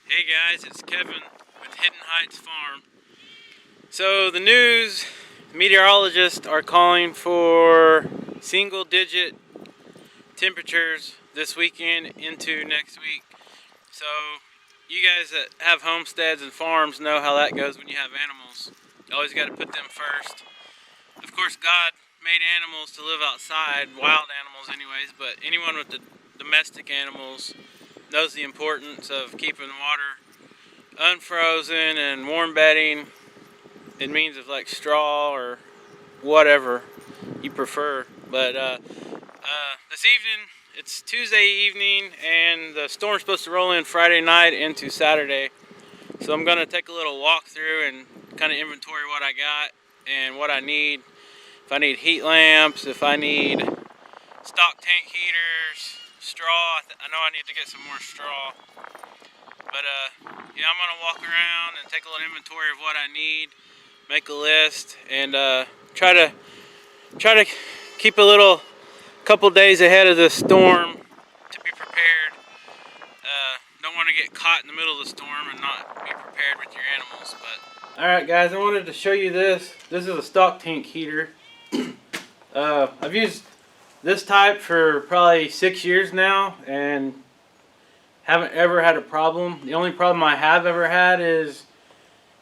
Hey guys, it's Kevin with Hidden Heights Farm. So the news, meteorologists are calling for single-digit temperatures this weekend into next week. So you guys that have homesteads and farms know how that goes when you have animals. You always got to put them first. Of course, God made animals to live outside, wild animals anyways, but anyone with the domestic animals knows the importance of keeping water unfrozen and warm bedding in means of like straw or whatever you prefer. But this evening, it's Tuesday evening, and the storm's supposed to roll in Friday night into Saturday. So I'm gonna take a little walk through and kind of inventory what I got and what I need. If I need heat lamps, if I need stock tank heaters, straw. I know I need to get some more straw. But yeah, I'm gonna walk around and take a little inventory of what I need, make a list, and try to keep a couple days ahead of the storm to be prepared. Don't want to get caught in the middle of the storm and not be prepared with your animals. But all right, guys, I wanted to show you this. This is a stock tank heater. I've used this type for probably 6 years now, and haven't ever had a problem. The only problem I have ever had is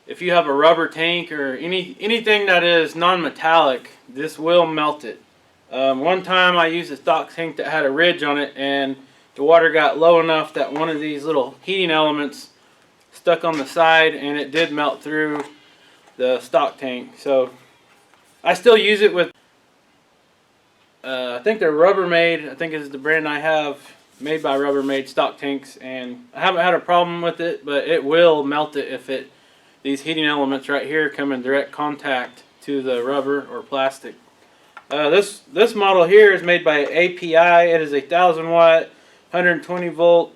if you have a rubber tank or anything that is non-metallic, this will melt it. One time I used a stock tank that had a ridge on it, and the water got low enough that one of these little heating elements stuck on the side, and it did melt through the stock tank. So I still use it with, I think they're Rubbermaid, I think is the brand I have, made by Rubbermaid stock tanks, and I haven't had a problem with it, but it will melt it if these heating elements right here come in direct contact to the rubber or plastic. This model here is made by API. It is a 1,000 watt, 120 volt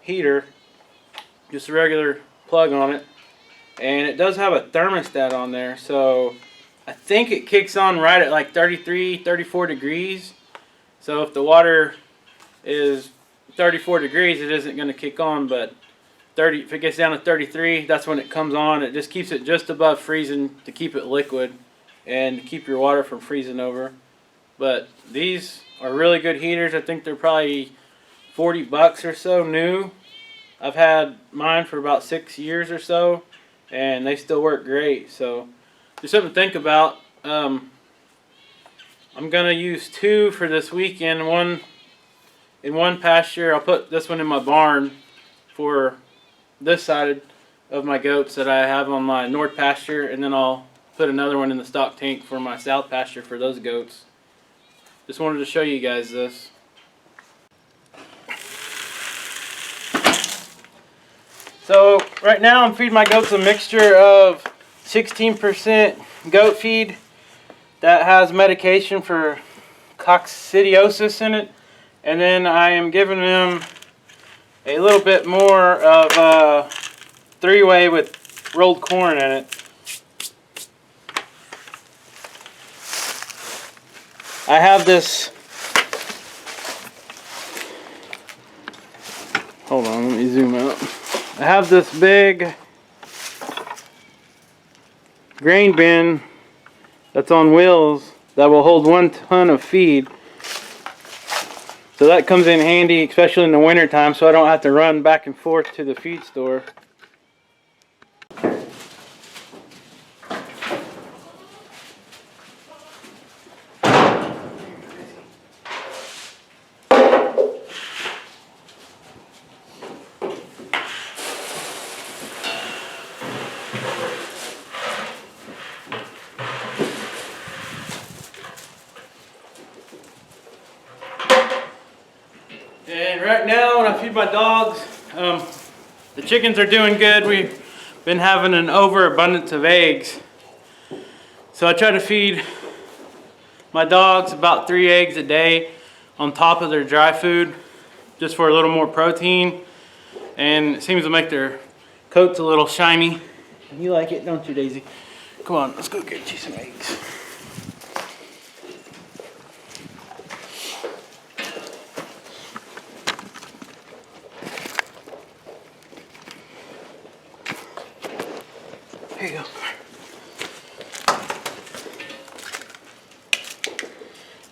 heater, just a regular plug on it, and it does have a thermostat on there, so I think it kicks on right at like 33, 34 degrees. So if the water is 34 degrees, it isn't going to kick on, but if it gets down to 33, that's when it comes on. It just keeps it just above freezing to keep it liquid and to keep your water from freezing over. But these are really good heaters. I think they're probably 40 bucks or so new. I've had mine for about 6 years or so, and they still work great. So just something to think about. I'm gonna use two for this weekend. One in one pasture. I'll put this one in my barn for this side of my goats that I have on my north pasture, and then I'll put another one in the stock tank for my south pasture for those goats. Just wanted to show you guys this. So right now I'm feeding my goats a mixture of 16% goat feed that has medication for coccidiosis in it, and then I am giving them a little bit more of three-way with rolled corn in it. I have this, hold on, let me zoom out. I have this big grain bin that's on wheels that will hold 1 ton of feed. So that comes in handy, especially in the winter time, so I don't have to run back and forth to the feed store. And right now when I feed my dogs, the chickens are doing good. We've been having an overabundance of eggs. So I try to feed my dogs about 3 eggs a day on top of their dry food, just for a little more protein. And it seems to make their coats a little shiny. You like it, don't you, Daisy? Come on, let's go get you some eggs.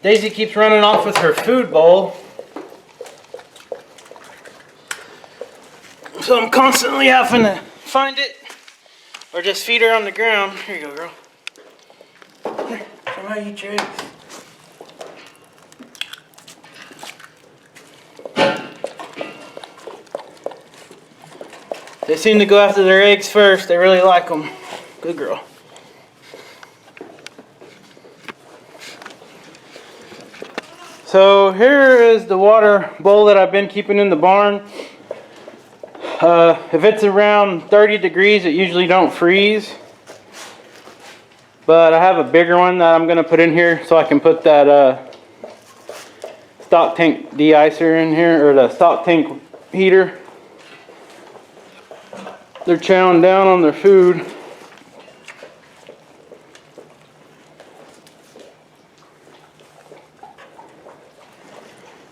Daisy keeps running off with her food bowl. So I'm constantly having to find it or just feed her on the ground. Here you go, girl. Here, show me how you eat your eggs. They seem to go after their eggs first. They really like them. Good girl. So here is the water bowl that I've been keeping in the barn. If it's around 30 degrees, it usually don't freeze. But I have a bigger one that I'm going to put in here so I can put that stock tank de-icer in here, or the stock tank heater. They're chowing down on their food.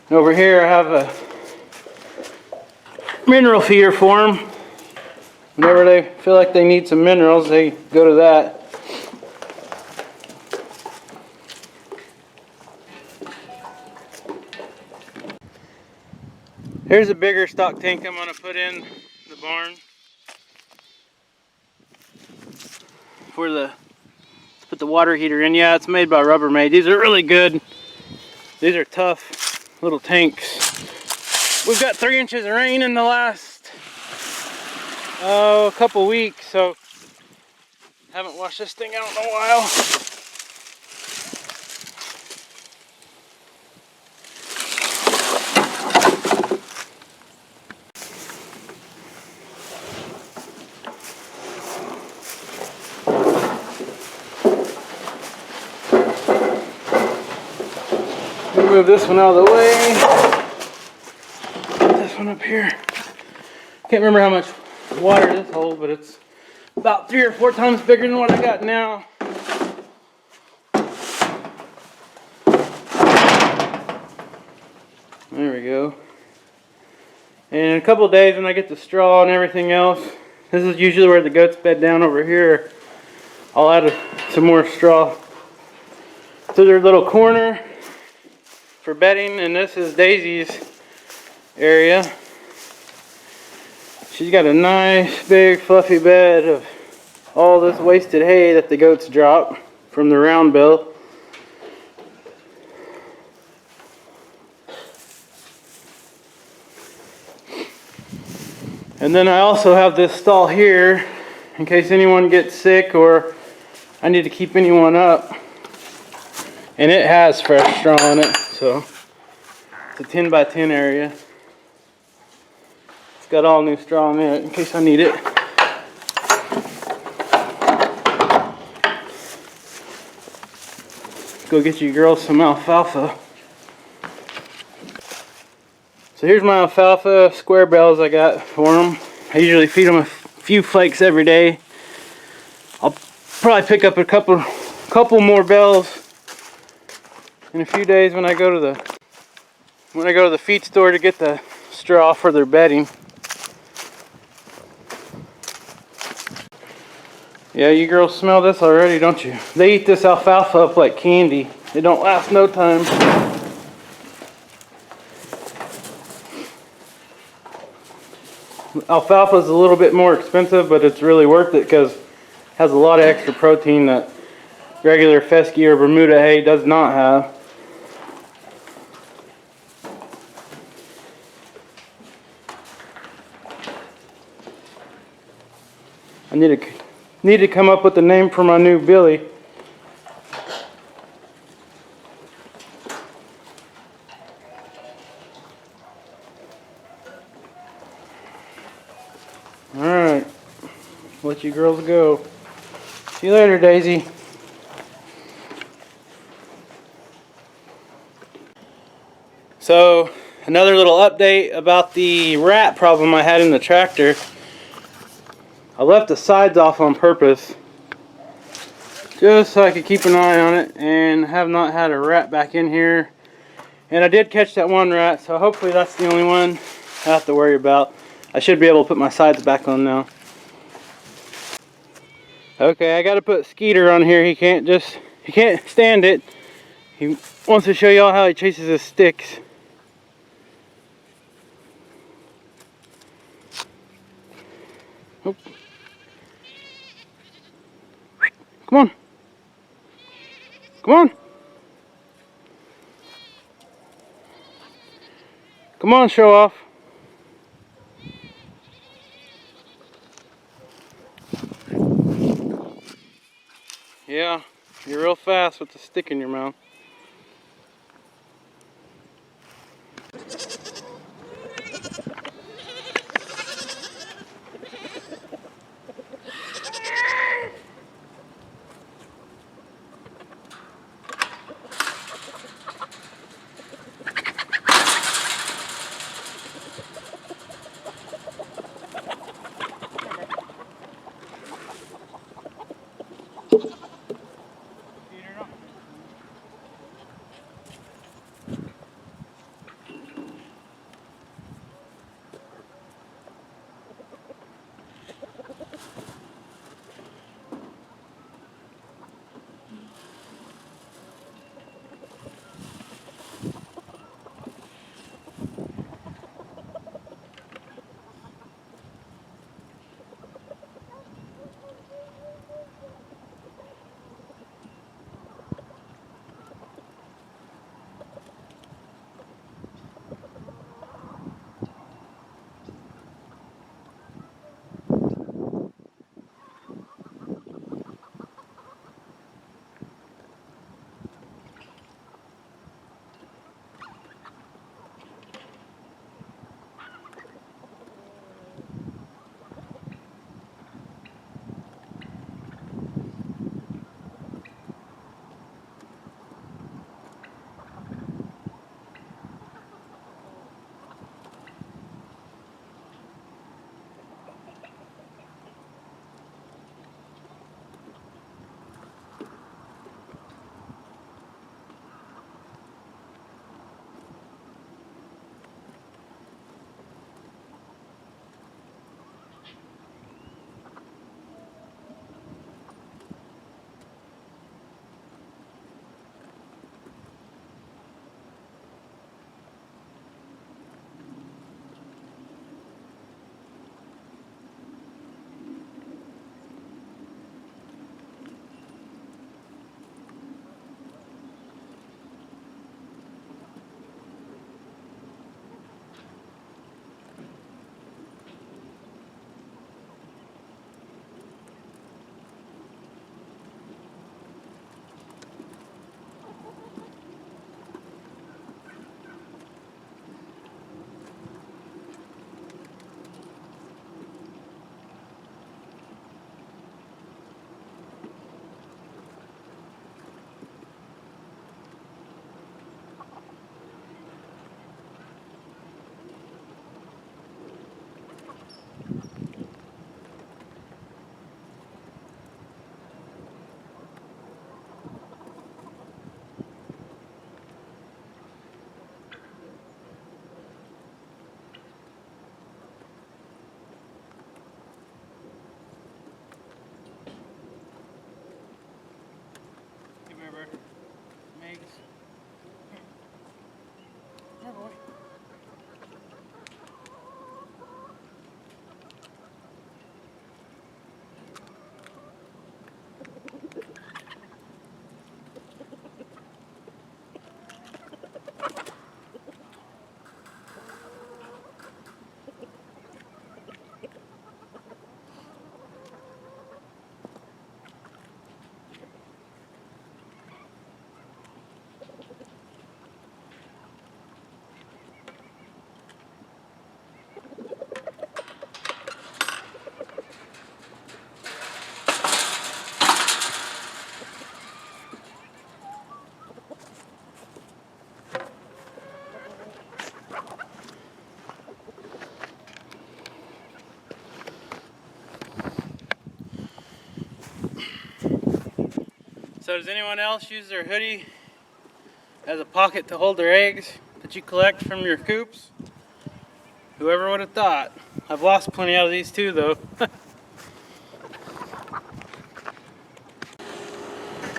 And over here I have a mineral feeder for them. Whenever they feel like they need some minerals, they go to that. Here's a bigger stock tank I'm going to put in the barn for put the water heater in. Yeah, it's made by Rubbermaid. These are really good. These are tough little tanks. We've got 3 inches of rain in the last couple weeks, so haven't washed this thing out in a while. Move this one out of the way. Put this one up here. Can't remember how much water this holds, but it's about 3 or 4 times bigger than what I got now. There we go. And in a couple of days when I get the straw and everything else, this is usually where the goats bed down over here. I'll add some more straw to their little corner for bedding, and this is Daisy's area. She's got a nice big fluffy bed of all this wasted hay that the goats drop from the round bill. And then I also have this stall here in case anyone gets sick or I need to keep anyone up. And it has fresh straw in it, so it's a 10 by 10 area. It's got all new straw in it in case I need it. Go get you girls some alfalfa. So here's my alfalfa square bales I got for them. I usually feed them a few flakes every day. I'll probably pick up a couple more bales in a few days when I go to the feed store to get the straw for their bedding. Yeah, you girls smell this already, don't you? They eat this alfalfa up like candy. It don't last no time. Alfalfa is a little bit more expensive, but it's really worth it because it has a lot of extra protein that regular fescue or Bermuda hay does not have. I need to come up with a name for my new Billy. Alright, let you girls go. See you later, Daisy. So, another little update about the rat problem I had in the tractor. I left the sides off on purpose just so I could keep an eye on it, and have not had a rat back in here. And I did catch that one rat, so hopefully that's the only one I have to worry about. I should be able to put my sides back on now. Okay, I gotta put Skeeter on here. He can't stand it. He wants to show y'all how he chases his sticks. Oh. Come on. Come on. Come on, show off. Yeah, you're real fast with the stick in your mouth. So does anyone else use their hoodie as a pocket to hold their eggs that you collect from your coops? Whoever would have thought. I've lost plenty out of these too though.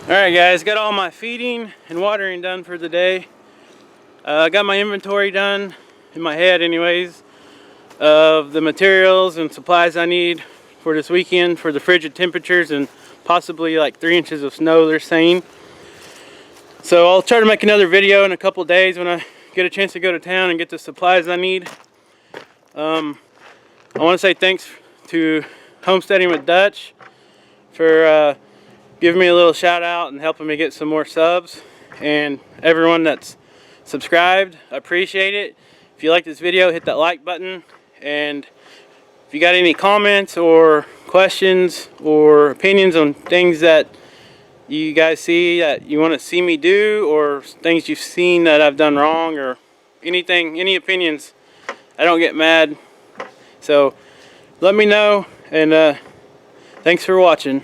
Alright guys, got all my feeding and watering done for the day. Got my inventory done, in my head anyways, of the materials and supplies I need for this weekend for the frigid temperatures and possibly like 3 inches of snow they're saying. So I'll try to make another video in a couple days when I get a chance to go to town and get the supplies I need. I want to say thanks to Homesteading with Dutch for giving me a little shout out and helping me get some more subs, and everyone that's subscribed, I appreciate it. If you like this video, hit that like button, and if you got any comments or questions or opinions on things that you guys see that you want to see me do, or things you've seen that I've done wrong, or anything, any opinions, I don't get mad. So let me know, and thanks for watching.